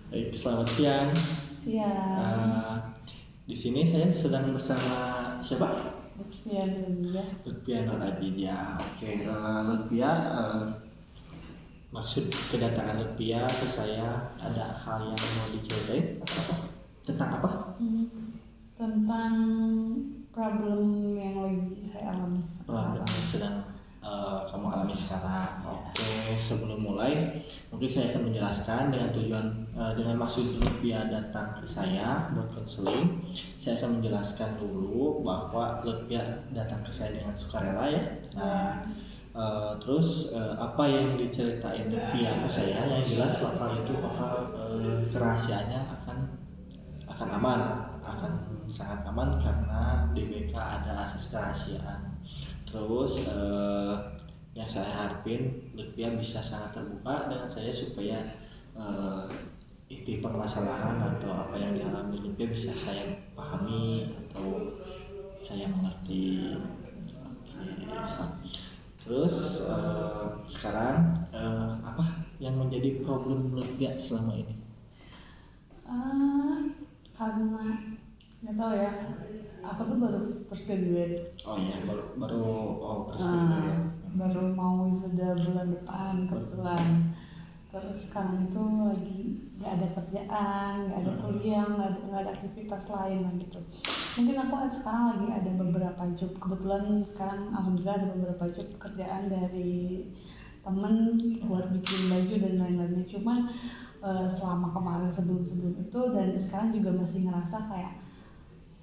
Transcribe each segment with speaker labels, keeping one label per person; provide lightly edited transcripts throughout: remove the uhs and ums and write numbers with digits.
Speaker 1: Baik, selamat siang.
Speaker 2: Siang.
Speaker 1: Di sini saya sedang bersama siapa?
Speaker 2: Lutfia Nuria.
Speaker 1: Lutfia Nur Aditya. Oke, Lutfia, maksud kedatangan Lutfia ke saya ada hal yang mau diceritain? Tentang apa?
Speaker 2: Tentang problem yang lagi saya alami
Speaker 1: Problem yang sedang kamu alami sekarang. Oke, sebelum mulai, mungkin saya akan menjelaskan dengan maksud Lutfia datang ke saya buat konseling. Saya akan menjelaskan dulu bahwa Lutfia datang ke saya dengan sukarela ya. Nah, terus apa yang diceritain Lutfia ke saya, yang jelas bakal kerahasiaannya akan aman, akan sangat aman karena di BK ada asas kerahasiaan. Terus yang saya harapin Lutfia bisa sangat terbuka dengan saya supaya inti permasalahan atau apa yang dialami Lutfia bisa saya pahami atau saya mengerti. Oke, terus sekarang apa yang menjadi problem Lutfia selama ini?
Speaker 2: Karena nggak tahu ya, aku tuh baru first graduate.
Speaker 1: Oh iya, baru first graduate.
Speaker 2: Baru mau wisuda bulan depan kebetulan. Terus sekarang itu lagi nggak ada kerjaan, nggak ada kuliah, nggak ada aktivitas lain lah gitu. Mungkin aku sekarang lagi ada beberapa job. Kebetulan sekarang alhamdulillah ada beberapa job pekerjaan dari temen buat bikin baju dan lain-lainnya. Cuman selama kemarin sebelum itu dan sekarang juga masih ngerasa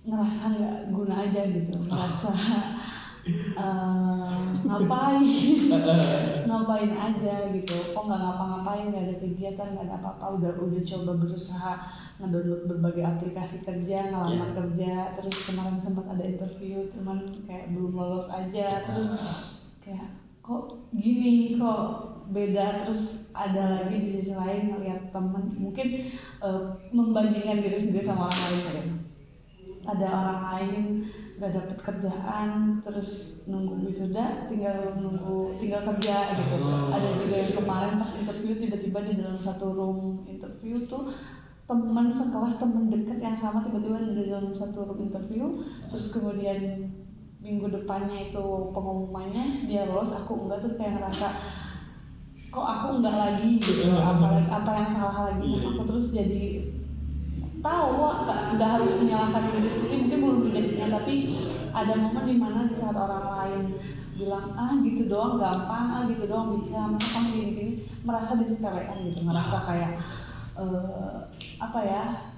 Speaker 2: nggak guna aja gitu, ngerasa ngapain aja gitu, kok nggak ngapa-ngapain, nggak ada kegiatan, nggak ada apa-apa. Udah coba berusaha ngedownload berbagai aplikasi kerja, ngelamar kerja, terus kemarin sempat ada interview cuman kayak belum lolos aja. Terus kayak kok gini, kok beda. Terus ada lagi di sisi lain ngeliat temen mungkin membandingkan diri sendiri sama orang lain kan. Ada orang lain gak dapet kerjaan terus nunggu wisuda tinggal kerja gitu. Ada juga yang kemarin pas interview tiba-tiba di dalam satu room interview tuh teman sekelas, teman dekat yang sama tiba-tiba ada di dalam satu room interview. Terus kemudian minggu depannya itu pengumumannya dia lolos, aku enggak. Terus kayak ngerasa kok aku enggak lagi gitu, apa yang salah lagi sama aku. Terus jadi tahu nggak harus menyalahkan diri sendiri, mungkin belum rezekinya, tapi ada momen dimana di saat orang lain bilang gitu doang gampang, gitu doang bisa, masa kamu gini-gini, merasa disepelekan gitu, ngerasa kayak apa ya,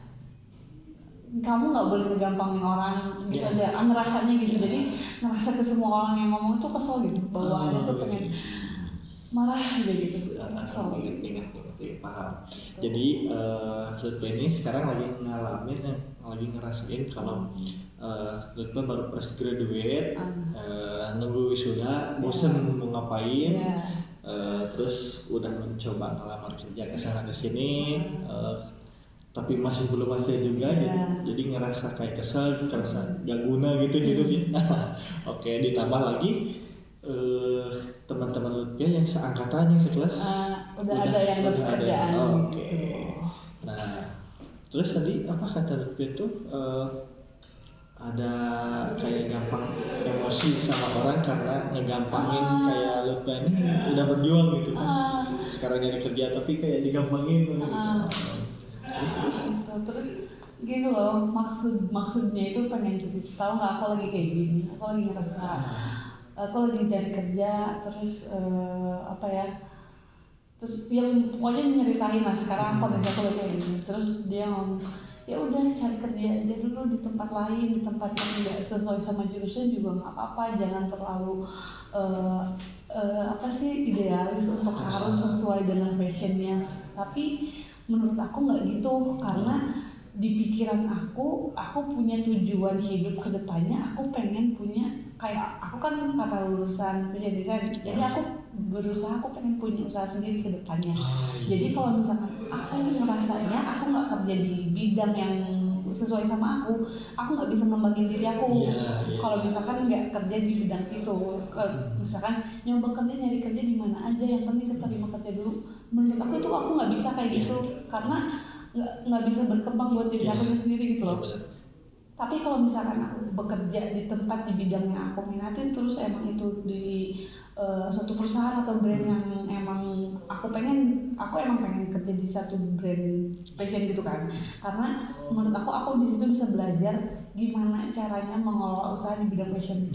Speaker 2: kamu nggak boleh ngegampangin orang gitu. Ada ngerasanya gitu. Jadi ngerasa ke semua orang yang ngomong itu kesel gitu, bawaannya tuh pengen marah aja gitu.
Speaker 1: Paham. Jadi Lutfia ini sekarang lagi ngerasain kalau Lutfia baru fresh graduate, nunggu wisuda, bosen mau ngapain, terus udah mencoba ngelamar kerja kesana kesini, tapi masih belum hasil juga. Jadi ngerasa kayak kesel, ngerasa gak guna gitu hidupnya. Oke, ditambah lagi teman-teman Lutfia yang seangkatan, yang sekelas
Speaker 2: udah ada yang dapat kerjaan.
Speaker 1: Oke. Nah, terus tadi apa kata Lutfia tuh ada kayak gampang emosi sama orang karena ngegampangin. Kayak Lutfia ini udah berjuang gitu kan, sekarang jadi kerja tapi kayak digampangin
Speaker 2: terus gini loh, maksudnya itu pengen cerita, tahu nggak, aku lagi kayak gini, aku lagi ngerasa aku lagi cari kerja, terus terus yang pokoknya nyeritain lah sekarang kondisi aku lagi kayak gini. Terus dia ngomong, ya udah cari kerja aja dulu di tempat lain, di tempat yang nggak sesuai sama jurusan juga nggak apa-apa, jangan terlalu idealis untuk harus sesuai dengan passionnya. Tapi menurut aku nggak gitu, karena di pikiran aku punya tujuan hidup kedepannya. Aku pengen punya, kayak aku kan kata lulusan fashion design, jadi aku berusaha, aku pengen punya usaha sendiri kedepannya. Jadi kalau misalkan aku ngerasanya aku nggak kerja di bidang yang sesuai sama aku nggak bisa ngembangin diri aku. Kalau misalkan nggak kerja di bidang itu, misalkan nyoba kerja, nyari kerja di mana aja, yang penting keterima kerja dulu. Menurut aku itu aku nggak bisa kayak gitu, karena nggak bisa berkembang buat diri aku sendiri gitu loh.
Speaker 1: Bener.
Speaker 2: Tapi kalau misalkan aku bekerja di tempat di bidang yang aku minatin, terus emang itu di suatu perusahaan atau brand yang emang aku emang pengen kerja di satu brand fashion gitu kan, karena menurut aku di situ bisa belajar gimana caranya mengelola usaha di bidang fashion,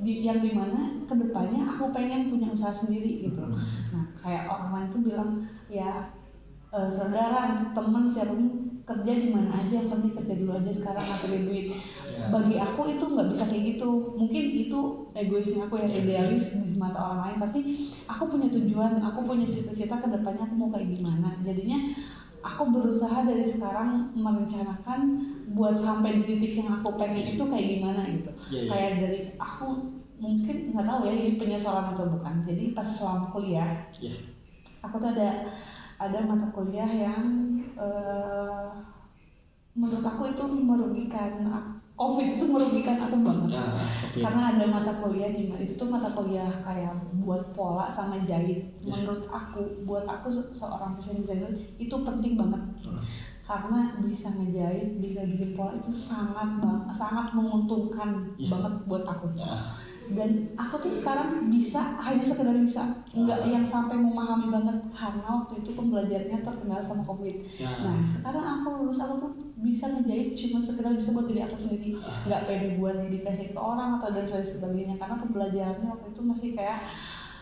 Speaker 2: yang dimana kedepannya aku pengen punya usaha sendiri gitu. Nah kayak orang lain tuh bilang ya saudara, teman, siapapun kerja di mana aja, yang penting kerja dulu aja sekarang ngasilin duit. Bagi aku itu nggak bisa kayak gitu. Mungkin itu egoisnya aku yang idealis di mata orang lain, tapi aku punya tujuan, aku punya cita-cita ke depannya aku mau kayak gimana. Jadinya aku berusaha dari sekarang merencanakan buat sampai di titik yang aku pengen itu kayak gimana gitu. Kayak dari aku mungkin nggak tahu ya ini penyesalan atau bukan. Jadi pas selama kuliah, aku tuh ada mata kuliah yang menurut aku itu merugikan. COVID itu merugikan aku banget. Karena ada mata kuliah di mana itu tuh mata kuliah kayak buat pola sama jahit. Menurut aku, buat aku seorang fashion designer itu penting banget. Karena bisa ngejahit, bisa bikin pola itu sangat menguntungkan banget buat aku. Dan aku tuh sekarang bisa, hanya sekedar bisa, nggak yang sampai memahami banget, karena waktu itu pembelajarannya terkenal sama COVID. Nah sekarang aku lulus, aku tuh bisa ngejahit cuma sekedar bisa buat diri aku sendiri, nggak pede buat dikasih ke orang atau dan sebagainya, karena pembelajarannya waktu itu masih kayak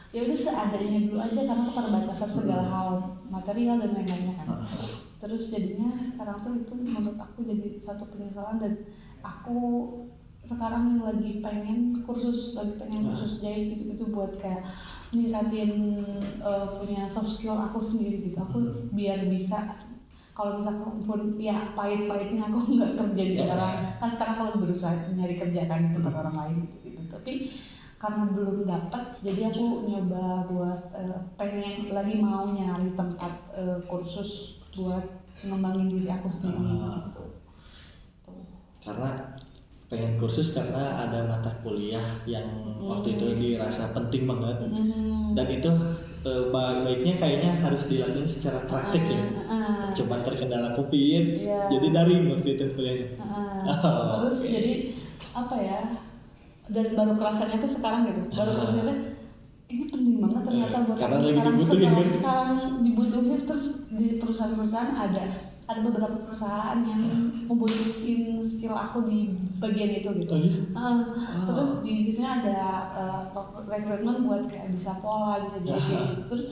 Speaker 2: ya udah seadanya dulu aja, karena keterbatasan segala hal material dan lain-lainnya kan. Terus jadinya sekarang tuh itu menurut aku jadi satu penyesalan, dan aku sekarang lagi pengen kursus jahit gitu-gitu buat kayak ningkatin punya soft skill aku sendiri gitu. Aku biar bisa, kalau misalkan pun ya pahit-pahitnya aku nggak kerja di orang, kan sekarang kalau berusaha nyari kerja kan di tempat orang lain gitu. Tapi karena belum dapat, jadi aku nyoba buat pengen lagi mau nyari tempat kursus buat ngembangin diri aku sendiri gitu.
Speaker 1: Karena pengen kursus karena ada mata kuliah yang waktu itu dirasa penting banget, dan itu baiknya kayaknya harus dilakukan secara praktik ya. Cuma terkendala COVID, jadi daring waktu itu kuliahnya.
Speaker 2: Terus jadi apa ya, dan baru kerasanya tuh sekarang gitu, baru kerasanya ini penting banget ternyata buat aku sekarang dibutuhin. Terus di perusahaan-perusahaan ada beberapa perusahaan yang membutuhin skill aku di bagian itu gitu. Terus di sini ada rekrutmen buat kayak bisa pola, bisa jadi gitu. Terus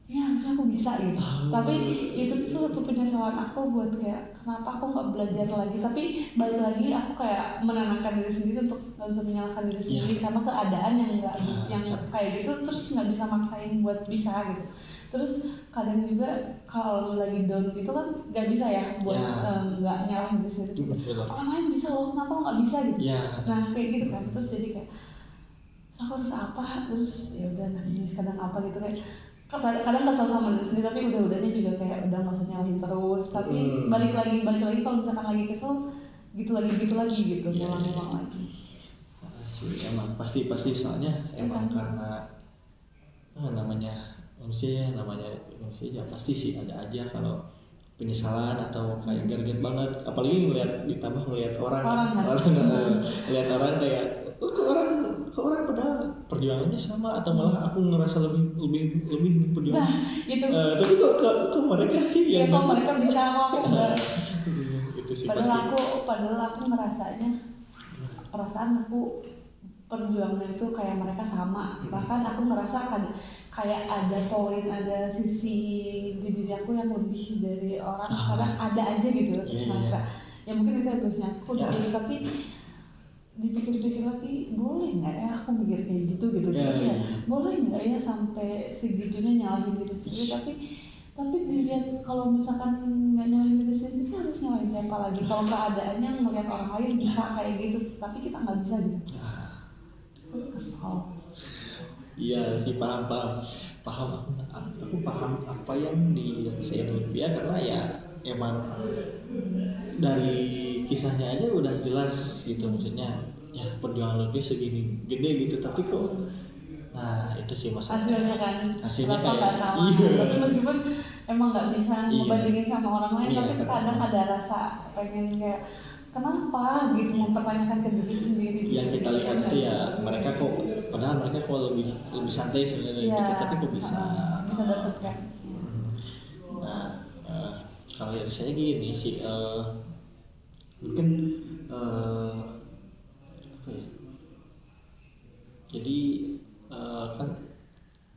Speaker 2: ya harusnya aku bisa gitu. Tapi itu tuh satu penyesalan aku buat kayak kenapa aku nggak belajar lagi. Tapi balik lagi aku kayak menenangkan diri sendiri untuk nggak bisa menyalahkan diri sendiri karena keadaan yang nggak yang kayak gitu, terus nggak bisa maksain buat bisa gitu. Terus kadang juga kalau lagi down gitu kan nggak bisa ya buat nggak nyalahin diri sendiri. Orang lain bisa loh, kenapa lo nggak bisa gitu? Nah kayak gitu kan. Terus jadi kayak aku harus apa? Terus ya udah nanti kadang apa gitu kayak kadang kesel sama diri sendiri, tapi udahnya juga kayak udah nggak usah nyalahin terus. Tapi balik lagi kalau misalkan lagi kesel gitu lagi gitu ngulang lagi.
Speaker 1: Sih emang pasti soalnya emang karena namanya manusia ya pasti sih ada aja kalau penyesalan atau kayak gerget banget, apalagi ditambah ngeliat orang ngeliat orang kayak ke orang pada perjuangannya sama atau malah aku ngerasa lebih perjuangan.
Speaker 2: Nah itu
Speaker 1: tapi kok mereka sih
Speaker 2: ya kok mereka bisa, aku enggak.
Speaker 1: Itu sih
Speaker 2: padahal aku ngerasanya perasaan aku perjuangan itu kayak mereka sama. Bahkan aku ngerasa kayak ada poin, ada sisi di diri aku yang lebih dari orang. Kadang ada aja gitu ngerasa. Ya mungkin itu egoisnya aku gitu. Tapi dipikir-pikir lagi, boleh nggak ya aku mikir kayak gitu terus ya boleh nggak ya sampai segitunya nyalahin diri sendiri. Tapi dilihat kalau misalkan nggak nyalahin diri sendiri harus nyalahin siapa lagi kalau keadaannya ngeliat orang lain bisa kayak gitu tapi kita nggak bisa gitu. Kesal.
Speaker 1: Iya sih, paham. Aku paham apa yang dirasain Lutfia karena ya emang dari kisahnya aja udah jelas gitu, maksudnya ya perjuangan Lutfia segini gede gitu, tapi kok nah itu sih maksudnya
Speaker 2: hasilnya kan
Speaker 1: kayak
Speaker 2: nggak sama. Tapi meskipun emang nggak bisa
Speaker 1: Iya.
Speaker 2: ngebandingin sama orang lain,
Speaker 1: Iya,
Speaker 2: tapi
Speaker 1: kan.
Speaker 2: kadang ada rasa pengen kayak kenapa gitu mempertanyakan ke diri sendiri.
Speaker 1: Yang kita lihat itu ya mereka kok, padahal mereka kok lebih santai sebenarnya
Speaker 2: Iya,
Speaker 1: kita, tapi kok bisa
Speaker 2: bisa dapet kan.
Speaker 1: Nah, kalau dari saya gini sih, mungkin apa ya? Jadi kan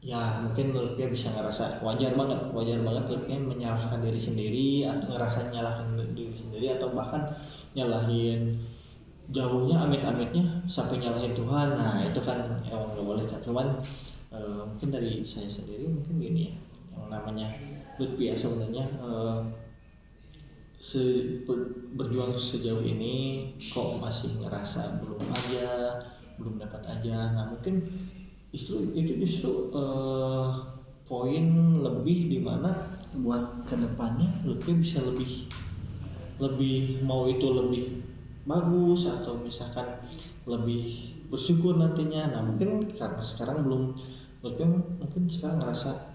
Speaker 1: ya mungkin Lutfi bisa ngerasa wajar banget Lutfi menyalahkan diri sendiri atau ngerasa nyalahkan diri sendiri atau bahkan nyalahin jauhnya amit-amitnya sampai nyalahin Tuhan. Nah itu kan emang nggak boleh kan. Cuman mungkin dari saya sendiri mungkin gini ya, yang namanya Lutfi ya sebenarnya berjuang sejauh ini kok masih ngerasa belum dapat aja. Nah mungkin justru poin lebih di mana buat kedepannya Lutfi bisa lebih mau itu lebih bagus atau misalkan lebih bersyukur nantinya. Nah mungkin karena sekarang belum, Lutfi mungkin sekarang ngerasa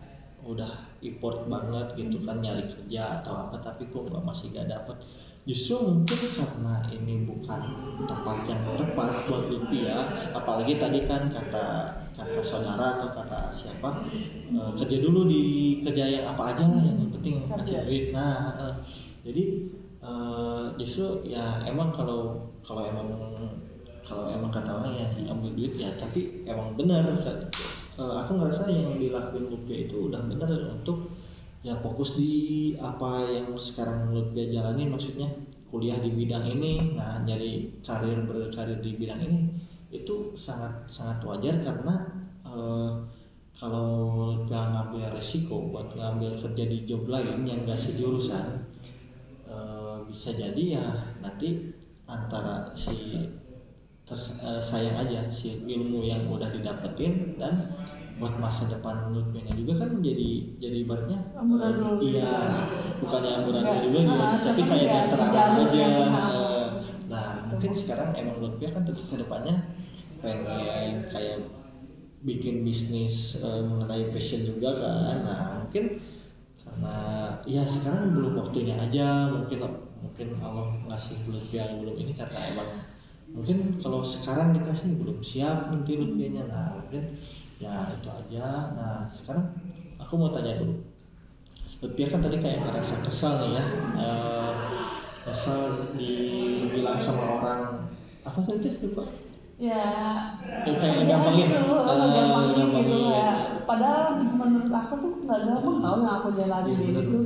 Speaker 1: udah effort banget gitu kan nyari kerja atau apa, tapi kok masih gak dapet. Justru mungkin karena ini bukan tempat yang tepat buat Lutfi ya, apalagi tadi kan kata saudara atau kata siapa, kerja dulu di kerja yang apa aja lah yang penting ngasih duit. Nah jadi justru ya emang kalau emang kata orang ya ambil duit ya, tapi emang benar aku ngerasa yang dilakuin Lutfi itu udah benar untuk ya fokus di apa yang sekarang Lutfi jalani, maksudnya kuliah di bidang ini. Nah jadi berkarir di bidang ini itu sangat wajar karena kalau Lutfi ngambil resiko buat ngambil kerja di job lain yang gak sejurusan, bisa jadi ya nanti antara sayang aja si ilmu yang udah didapetin, dan buat masa depan Lutfinya juga kan jadi ibaratnya iya bukannya amburadul juga gitu, tapi kayak terarah aja. Nah mungkin sekarang emang Lutfi kan ke depannya pengen kayak bikin bisnis mengenai passion juga kan. Nah mungkin karena ya sekarang belum waktunya aja, mungkin Allah ngasih Lutfi yang belum ini karena emang mungkin kalau sekarang dikasih belum siap nanti Lutfinya. Nah mungkin ya itu aja. Nah sekarang aku mau tanya dulu, Lutfi kan tadi kayak ngerasa kesal nih ya, kesal dibilang sama orang apa tadi lupa
Speaker 2: ya
Speaker 1: kayak gampangin
Speaker 2: gitu ya. Padahal menurut aku tuh nggak gampang tau yang aku jalanin gitu.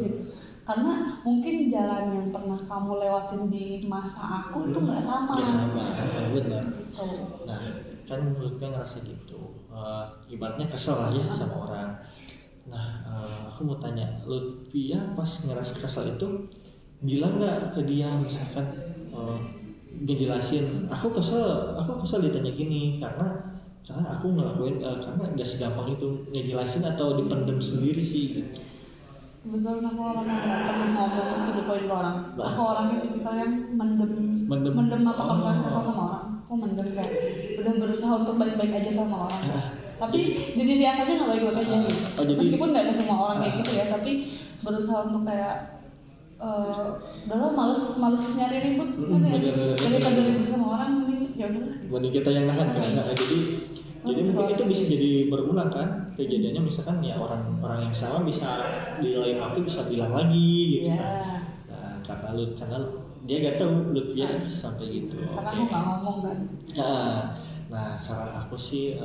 Speaker 2: Karena mungkin jalan yang pernah kamu lewatin di masa aku itu nggak sama.
Speaker 1: Ya sama, benar.
Speaker 2: Gitu.
Speaker 1: Nah kan Lutfi ngerasa gitu, ibaratnya kesel aja sama orang. Nah aku mau tanya, Lutfi ya pas ngerasa kesel itu bilang nggak ke dia, misalkan ngejelasin aku kesel ditanya gini karena aku ngelakuin karena nggak segampang itu ngejelasin atau dipendem sendiri sih gitu.
Speaker 2: Betul, aku orang yang nggak pernah ngomong to the point ke orang. Aku orangnya tipikal yang mendem apa kalau kan kesel sama orang, aku mendem kayak udah berusaha untuk baik-baik aja sama orang. Tapi di diri aku aja nggak baik-baik aja gitu. Meskipun nggak ke semua orang kayak gitu ya, tapi berusaha untuk kayak udah males nyari ribut kan ya. Daripada ribut sama orang ya udah.
Speaker 1: Mending kita yang nahan kan. Nah, jadi mungkin itu bisa jadi berulang kan kejadiannya, misalkan ya orang yang sama bisa di lain waktu bisa bilang lagi gitu kan. Nah karena dia gak tahu Lutfi sampai gitu.
Speaker 2: Karena aku nggak ngomong kan.
Speaker 1: Nah saran aku sih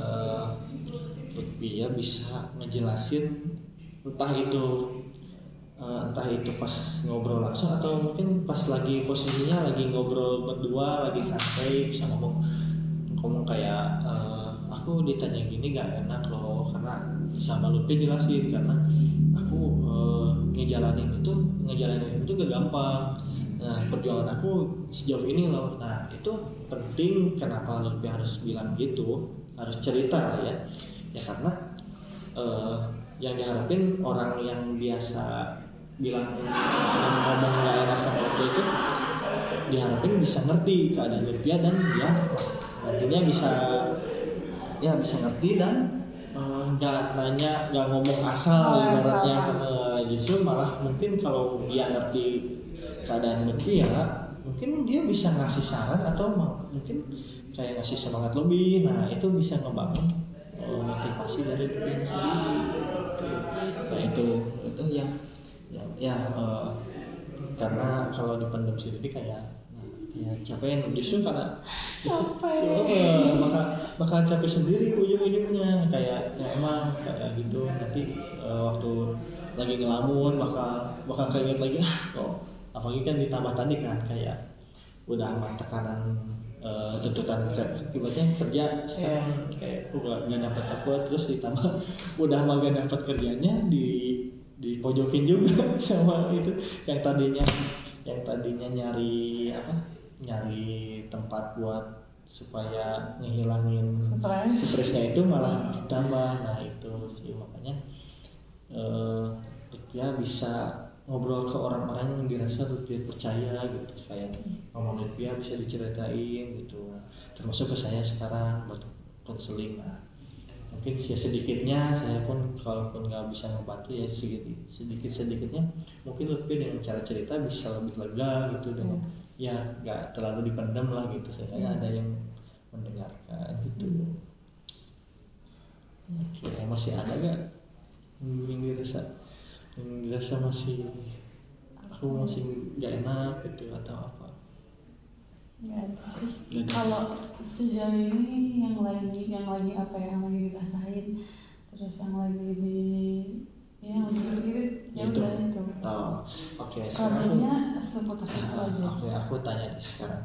Speaker 1: Lutfi ya bisa ngejelasin entah itu pas ngobrol langsung atau mungkin pas lagi posisinya lagi ngobrol berdua lagi santai, bisa ngomong kayak aku ditanya gini gak enak loh, karena sama Lutfi jelasin karena aku ngejalanin itu gak gampang. Nah perjuangan aku sejauh ini loh. Nah itu penting, kenapa Lutfi harus bilang gitu, harus cerita ya karena yang diharapin orang yang biasa bilang ngomong gak enak sama Lutfi itu diharapin bisa ngerti keadaan Lutfi dan dia nantinya bisa ngerti dan nggak ngomong asal ibaratnya justru malah mungkin kalau dia ngerti keadaan Lutfi ya mungkin dia bisa ngasih saran atau mungkin kayak ngasih semangat lebih. Nah itu bisa ngebangun motivasi dari dirinya sendiri. Nah itu yang karena kalau dipendam sendiri kayak capek justru karena bakal capek sendiri ujung-ujungnya kayak ya emang kayak gitu nanti waktu lagi ngelamun bakal keinget lagi apalagi kan ditambah tadi kan kayak udah tekanan tuntutan ibaratnya kerja sekarang kayak aku gak dapet terus ditambah udah gak dapet kerjanya di pojokin juga sama itu yang tadinya nyari tempat buat supaya ngehilangin stresnya itu malah ditambah. Nah itu sih makanya dia bisa ngobrol ke orang-orang yang dirasa Lutfi percaya gitu, kayak ngomong Lutfi bisa diceritain gitu, termasuk ke saya sekarang buat konseling. Nah mungkin sedikitnya saya pun kalaupun nggak bisa membantu ya sedikitnya mungkin Lutfi dengan cara cerita bisa lebih lega gitu dengan ya nggak terlalu dipendam lah gitu, sehingga ada yang mendengarkan gitu. Oke, masih ada nggak yang dirasa masih aku masih nggak enak gitu atau apa?
Speaker 2: Nggak ada sih. Kalau sejauh ini yang lagi apa yang lagi dirasain, terus yang lagi dipikirin ya udah itu.
Speaker 1: Oke.
Speaker 2: Artinya seputar itu aja.
Speaker 1: Oke, aku tanya nih sekarang.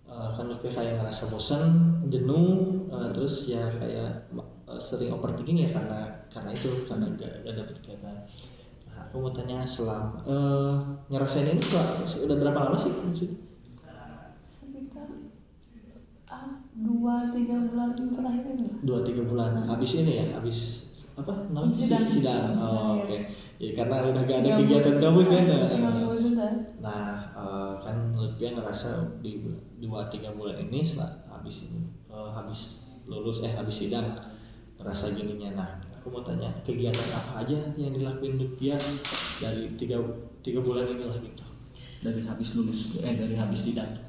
Speaker 1: Kan Lutfi kayak ngerasa bosan, jenuh, terus ya kayak sering overthinking ya karena gak dapet kegiatan. Nah, aku mau tanya ngerasain ini udah berapa lama sih?
Speaker 2: Sekitar 2-3 bulan terakhir ini.
Speaker 1: 2-3 bulan. Habis ini ya, habis apa namanya sidang. Oke. Ya karena udah gak ada kegiatan kampus kan. Nah, kan Lutfi ngerasa di 2-3 bulan ini habis habis sidang ngerasa gininya. Nah, aku mau tanya kegiatan apa aja yang dilakuin Lutfi dari 3 bulan ini lah gitu. Dari habis sidang.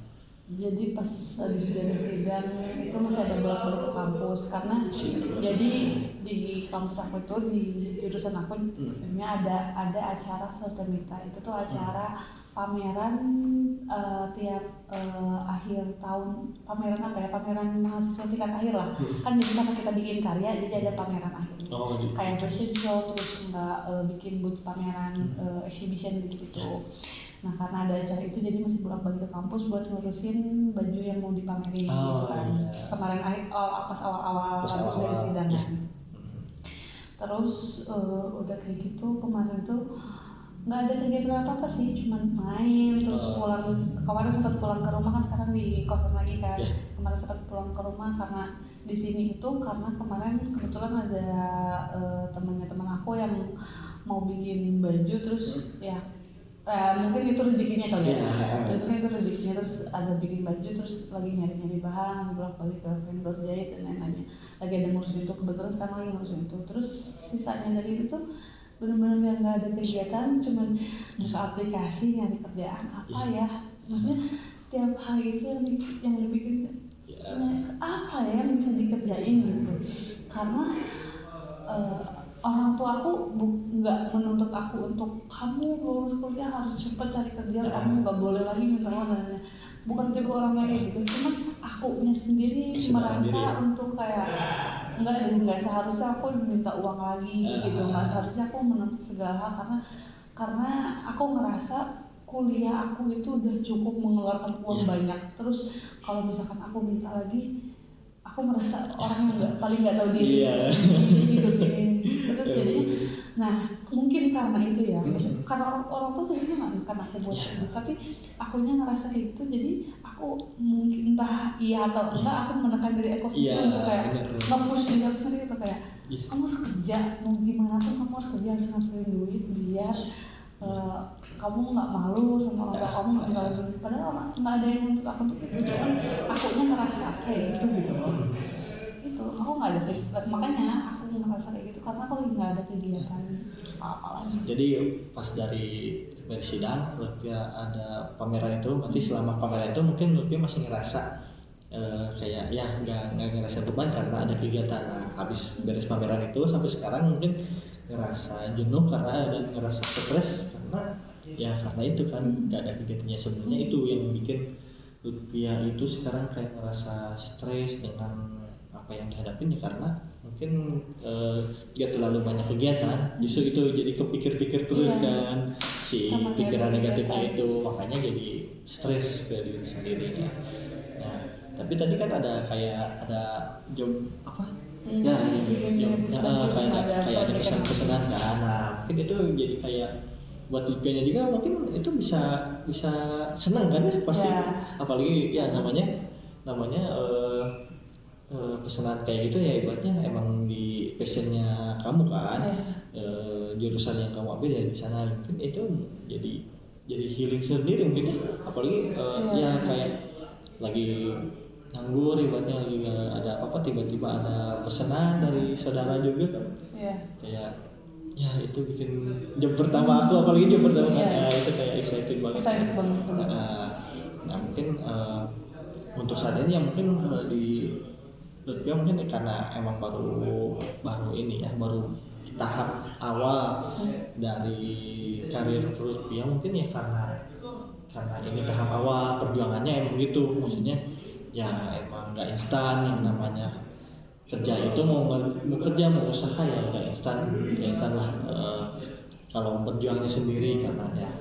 Speaker 2: Jadi pas habis sidang itu masih ada bolak-balik ke kampus karena jadi di kampus aku itu di jurusan aku ada acara Sostemita. Itu tuh acara pameran tiap akhir tahun, pameran mahasiswa tingkat akhir lah. Kan jadi karena kita bikin karya jadi ada pameran akhir. Kayak fashion show terus bikin booth pameran exhibition gitu. Nah karena ada acara itu jadi masih bolak-balik ke kampus buat ngurusin baju yang mau dipamerin gitu kan. Kemarin pas awal-awal habis dari sidang kan. Terus udah kayak gitu kemarin tuh nggak ada kegiatan apa sih, cuman main terus pulang. Kemarin sempat pulang ke rumah kan, sekarang di kosan lagi kan. Kemarin sempat pulang ke rumah karena di sini itu karena kemarin kebetulan ada teman aku yang mau bikin baju terus ya mungkin itu rezekinya kali ya. Itu rezekinya, terus ada bikin baju terus lagi nyari bahan, bolak-balik ke vendor jahit dan lain-lainnya. Lagi ada ngurusin itu, kebetulan sekarang lagi ngurusin itu. Terus sisanya dari itu tuh benar-benar yang nggak ada kegiatan, cuman buka aplikasi nyari kerjaan apa ya. Maksudnya tiap hari itu yang dibikin apa ya yang bisa dikerjain gitu. Karena orang tua aku nggak menuntut aku untuk kamu lulus kuliah harus cepat cari kerja, kamu nggak boleh lagi minta uang. Bukan tipe orang kayak gitu, cuman akunya sendiri merasa untuk kayak nggak seharusnya aku minta uang lagi gitu, nggak seharusnya aku menuntut segala hal karena aku ngerasa kuliah aku itu udah cukup mengeluarkan uang banyak. Terus kalau misalkan aku minta lagi, aku merasa orang yang paling nggak tahu diri di hidup ini. Terus jadinya, nah mungkin karena itu ya, karena orang tuh sebenarnya nggak karena aku buat itu, tapi akunya ngerasa kayak gitu. Jadi aku mungkin entah iya atau enggak, aku menekan diri aku sendiri untuk kayak nge-push diri aku sendiri untuk kayak kamu harus kerja, mau gimana pun kamu harus kerja, harus ngasilin duit biar kamu nggak malu sama orang tua kamu nggak tinggal gini. Padahal nggak ada yang nuntut aku untuk itu, cuman akunya ngerasa kayak gitu loh. Itu aku nggak ada, makanya aku ngerasa kayak gitu karena kalau nggak ada kegiatan apa lagi.
Speaker 1: Jadi pas dari sidang Lutfia ada pameran itu, berarti selama pameran itu mungkin Lutfia masih ngerasa kayak ya nggak ngerasa beban karena ada kegiatan. Nah, habis beres pameran itu sampai sekarang mungkin ngerasa jenuh karena dan ngerasa stres karena itu kan nggak ada kegiatannya. Sebenarnya itu yang bikin Lutfia itu sekarang kayak ngerasa stres dengan apa yang dihadapin ya karena mungkin gak terlalu banyak kegiatan, justru itu jadi kepikir-pikir terus kan si
Speaker 2: Sama
Speaker 1: pikiran negatifnya
Speaker 2: kegiatan.
Speaker 1: itu, makanya jadi stres ke diri sendirinya. Nah tapi tadi kan ada kayak ada job apa ya kayak ada pesan-pesanan kan. Nah mungkin itu jadi kayak buat Lutfianya juga mungkin itu bisa senang kan ya pasti
Speaker 2: Ya.
Speaker 1: apalagi ya namanya pesanan kayak gitu ya ibaratnya emang di passionnya kamu kan. Jurusan yang kamu ambil ya di sana mungkin itu jadi healing sendiri mungkin ya, apalagi ya kayak lagi nganggur ibaratnya lagi nggak ada apa-apa tiba-tiba ada pesanan dari saudara juga kan. Kayak ya itu bikin job pertama aku, apalagi job pertama kan ya itu kayak excited banget. Nah mungkin untuk saat ini ya mungkin di Lutfia mungkin karena emang baru ini ya baru tahap awal dari karir Lutfia mungkin ya karena ini tahap awal perjuangannya emang gitu, maksudnya ya emang nggak instan yang namanya kerja itu mau kerja mau usaha ya nggak instan lah kalau berjuangnya sendiri karena ya.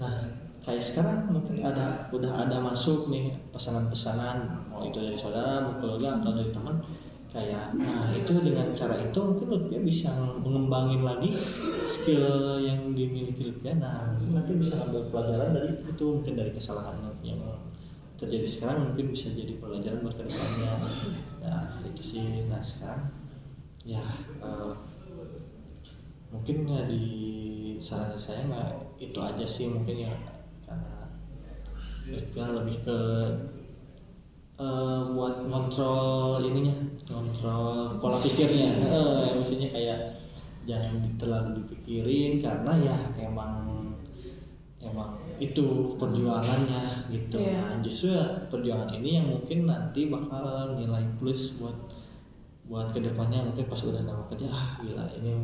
Speaker 1: Nah kayak sekarang mungkin udah ada masuk nih pesanan-pesanan mau itu dari saudara mau keluarga atau dari teman kayak nah itu dengan cara itu mungkin Lutfia bisa mengembangin lagi skill yang dimiliki Lutfia. Nah nanti bisa ambil pelajaran dari itu, mungkin dari kesalahan yang terjadi sekarang mungkin bisa jadi pelajaran buat kedepannya. Nah itu sih. Nah sekarang ya mungkin ya di saran saya nggak itu aja sih mungkin ya karena Lutfia lebih ke buat ngontrol pola pikirnya. Maksudnya kayak jangan terlalu dipikirin karena ya emang itu perjuangannya gitu. Nah justru perjuangan ini yang mungkin nanti bakal nilai plus buat kedepannya, mungkin pas udah nama kerja gila ini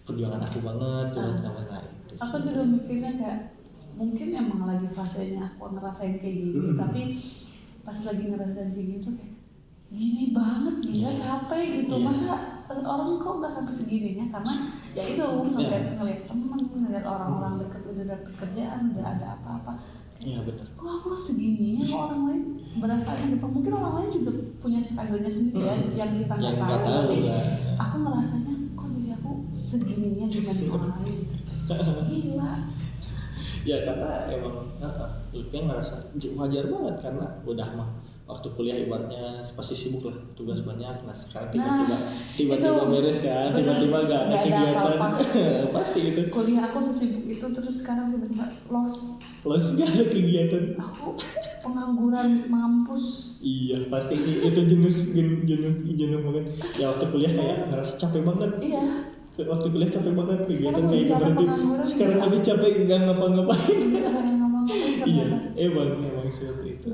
Speaker 1: perjuangan aku banget buat kamu. Nah itu
Speaker 2: aku juga mikirnya kayak mungkin emang lagi fasenya aku ngerasain kayak gini tapi pas lagi ngerasain kayak gitu kayak gini banget gila capek gitu. Masa orang kok nggak sampai segininya karena ya itu ngeliat temen, ngeliat orang-orang dekat udah dapet kerjaan, udah ada apa-apa.
Speaker 1: Iya benar.
Speaker 2: Kok aku segininya, kok orang lain berasanya gitu. Mungkin orang lain juga punya struggle-nya sendiri ya yang kita nggak tahu. Tapi aku ngerasanya kok diri aku segininya dibanding orang lain gitu. Gila.
Speaker 1: Ya karena emang Lutfia ngerasa wajar banget karena udah mah waktu kuliah ibaratnya pasti sibuk lah, tugas banyak. Nah sekarang tiba-tiba beres kan, tiba-tiba gak ada kegiatan. Pasti itu
Speaker 2: kuliah aku sesibuk itu terus sekarang tiba-tiba lost
Speaker 1: gak ada kegiatan,
Speaker 2: aku pengangguran mampus.
Speaker 1: Iya pasti itu jenuh banget ya. Waktu kuliah kayak ngerasa capek banget. Waktu kuliah capek banget kegiatan kayak itu, berarti sekarang lebih capek nggak ngapa-ngapain. Iya emang seperti itu.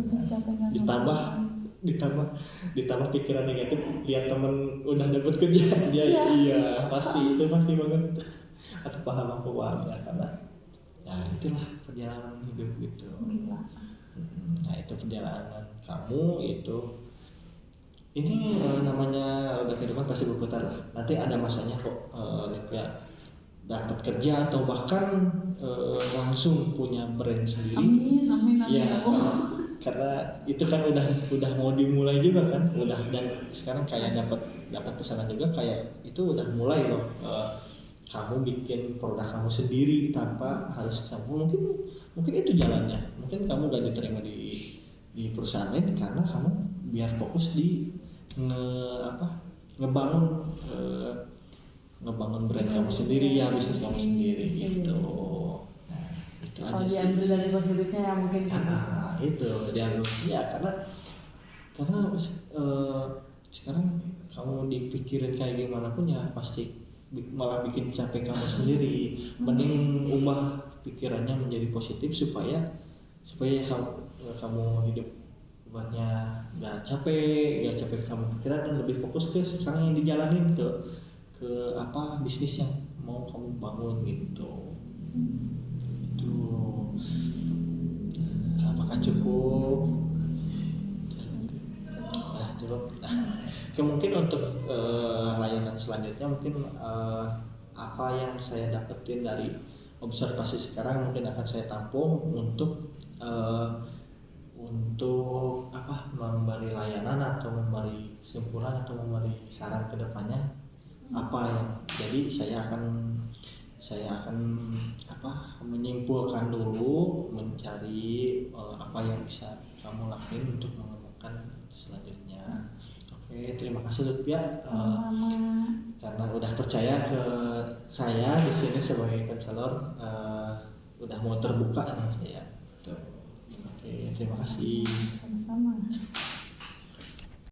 Speaker 1: Ditambah pikiran negatif lihat temen udah dapet kerjaan dia. Iya pasti banget. Aku paham ya karena ya itulah perjalanan hidup gitu. Nah itu perjalanan kamu itu ini namanya udah ke depan pasti berputar lah. Nanti ada masanya kok ya dapat kerja atau bahkan langsung punya brand sendiri.
Speaker 2: Amin.
Speaker 1: Ya karena itu kan udah mau dimulai juga kan, dan sekarang kayak dapat pesanan juga kayak itu udah mulai loh. Kamu bikin produk kamu sendiri tanpa harus campur, mungkin itu jalannya. Mungkin kamu gak diterima di perusahaan lain karena kamu biar fokus di ngebangun brand kamu sendiri ya, bisnis kamu sendiri gitu. Nah itu aja sih.
Speaker 2: Diambil dari positifnya ya mungkin gitu.
Speaker 1: Itu diambil ya karena sekarang kamu dipikirin kayak gimana pun ya pasti malah bikin capek kamu sendiri. Mending ubah pikirannya menjadi positif supaya kamu hidup buatnya gak capek kamu pikiran, dan lebih fokus ke sekarang yang dijalanin ke apa bisnis yang mau kamu bangun gitu. Itu apakah cukup? Nah, cukup. Mungkin untuk layanan selanjutnya mungkin apa yang saya dapetin dari observasi sekarang mungkin akan saya tampung untuk memberi layanan atau memberi kesimpulan atau memberi saran ke depannya apa yang jadi saya akan menyimpulkan dulu, mencari apa yang bisa kamu lakuin untuk mengembangkan selanjutnya. Oke, terima kasih Lutfia karena udah percaya ke saya di sini sebagai konselor, udah mau terbuka dengan saya. Oke, terima kasih.